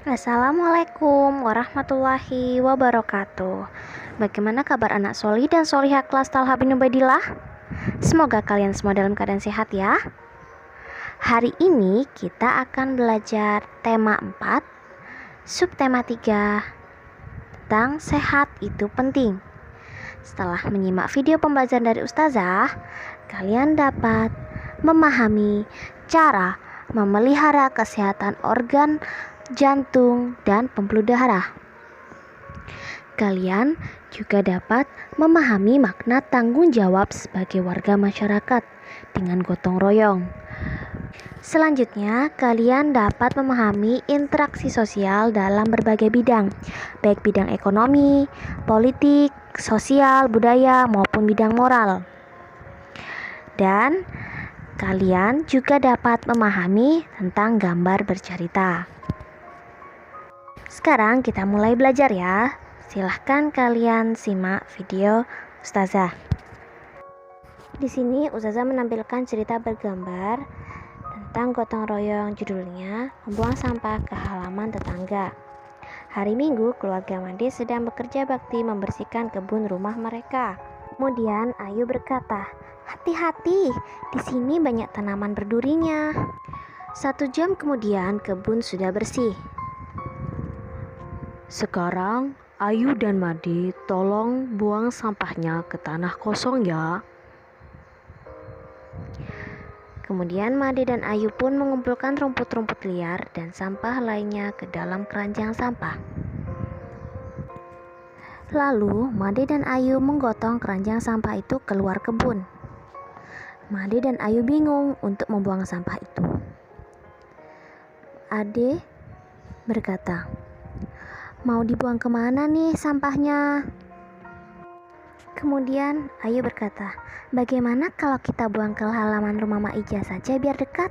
Assalamualaikum warahmatullahi wabarakatuh. Bagaimana kabar anak soli dan solihah kelas Talha bin Ubaidillah? Semoga kalian semua dalam keadaan sehat ya. Hari ini kita akan belajar tema 4, subtema 3, tentang sehat itu penting. Setelah menyimak video pembelajaran dari Ustazah, kalian dapat memahami cara memelihara kesehatan organ jantung dan pembuluh darah. Kalian juga dapat memahami makna tanggung jawab sebagai warga masyarakat dengan gotong royong. Selanjutnya, kalian dapat memahami interaksi sosial dalam berbagai bidang, baik bidang ekonomi, politik, sosial, budaya, maupun bidang moral. Dan kalian juga dapat memahami tentang gambar bercerita. Sekarang kita mulai belajar ya. Silahkan kalian simak video Ustazah. Di sini Ustazah menampilkan cerita bergambar tentang gotong royong, judulnya membuang sampah ke halaman tetangga. Hari Minggu, keluarga Made sedang bekerja bakti membersihkan kebun rumah mereka. Kemudian Ayu berkata, "Hati-hati, di sini banyak tanaman berdurinya." 1 jam kemudian kebun sudah bersih. Sekarang, Ayu dan Made tolong buang sampahnya ke tanah kosong ya. Kemudian Made dan Ayu pun mengumpulkan rumput-rumput liar dan sampah lainnya ke dalam keranjang sampah. Lalu Made dan Ayu menggotong keranjang sampah itu keluar kebun. Made dan Ayu bingung untuk membuang sampah itu. Ade berkata, "Mau dibuang kemana nih sampahnya?" Kemudian Ayu berkata, "Bagaimana kalau kita buang ke halaman rumah Mak Ija saja biar dekat?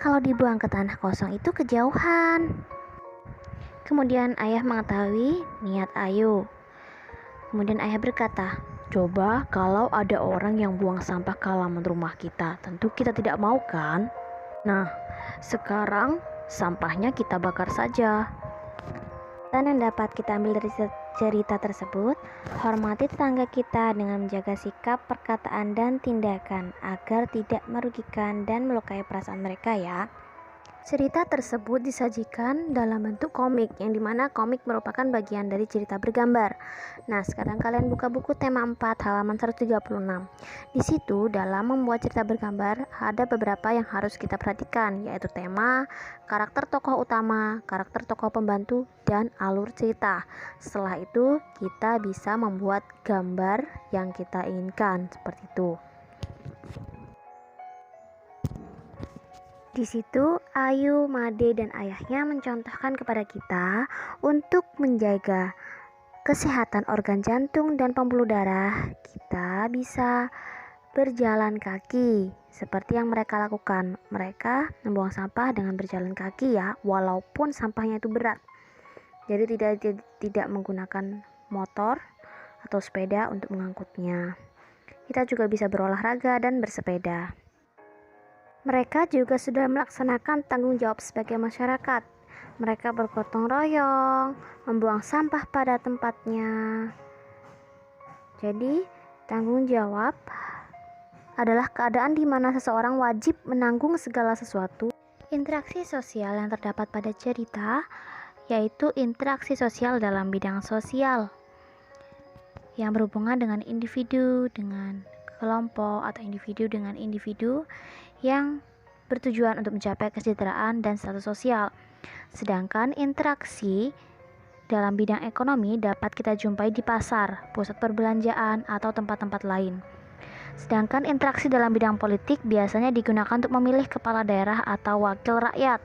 Kalau dibuang ke tanah kosong itu kejauhan." Kemudian ayah mengetahui niat Ayu. Kemudian ayah berkata, Coba kalau ada orang yang buang sampah ke halaman rumah kita, tentu kita tidak mau kan? Nah, sekarang sampahnya kita bakar saja. Dan yang dapat kita ambil dari cerita tersebut, hormati tetangga kita dengan menjaga sikap, perkataan, dan tindakan agar tidak merugikan dan melukai perasaan mereka ya. Cerita tersebut disajikan dalam bentuk komik, yang dimana komik merupakan bagian dari cerita bergambar. Nah, sekarang kalian buka buku tema 4 halaman 136. Di situ dalam membuat cerita bergambar ada beberapa yang harus kita perhatikan, yaitu tema, karakter tokoh utama, karakter tokoh pembantu, dan alur cerita. Setelah itu kita bisa membuat gambar yang kita inginkan seperti itu. Di situ Ayu, Made, dan ayahnya mencontohkan kepada kita untuk menjaga kesehatan organ jantung dan pembuluh darah. Kita bisa berjalan kaki seperti yang mereka lakukan. Mereka membuang sampah dengan berjalan kaki ya, walaupun sampahnya itu berat. Jadi tidak menggunakan motor atau sepeda untuk mengangkutnya. Kita juga bisa berolahraga dan bersepeda. Mereka juga sudah melaksanakan tanggung jawab sebagai masyarakat. Mereka bergotong royong, membuang sampah pada tempatnya. Jadi, tanggung jawab adalah keadaan di mana seseorang wajib menanggung segala sesuatu. Interaksi sosial yang terdapat pada cerita yaitu interaksi sosial dalam bidang sosial yang berhubungan dengan individu, dengan kelompok, atau individu dengan individu yang bertujuan untuk mencapai kesejahteraan dan status sosial. Sedangkan interaksi dalam bidang ekonomi dapat kita jumpai di pasar, pusat perbelanjaan, atau tempat-tempat lain. Sedangkan interaksi dalam bidang politik biasanya digunakan untuk memilih kepala daerah atau wakil rakyat.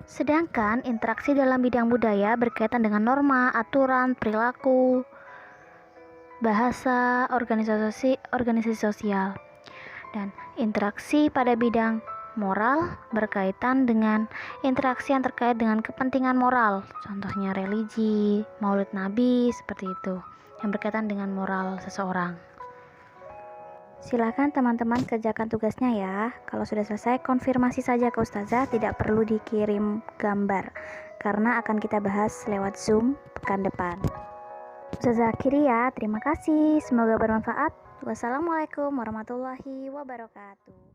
Sedangkan interaksi dalam bidang budaya berkaitan dengan norma, aturan, perilaku, bahasa, organisasi sosial. Dan interaksi pada bidang moral berkaitan dengan interaksi yang terkait dengan kepentingan moral, contohnya religi, maulid nabi, seperti itu, yang berkaitan dengan moral seseorang. Silakan teman-teman kerjakan tugasnya ya. Kalau sudah selesai, konfirmasi saja ke Ustazah, tidak perlu dikirim gambar karena akan kita bahas lewat Zoom pekan depan. Ustazah akhiri ya, terima kasih, semoga bermanfaat. Wassalamualaikum warahmatullahi wabarakatuh.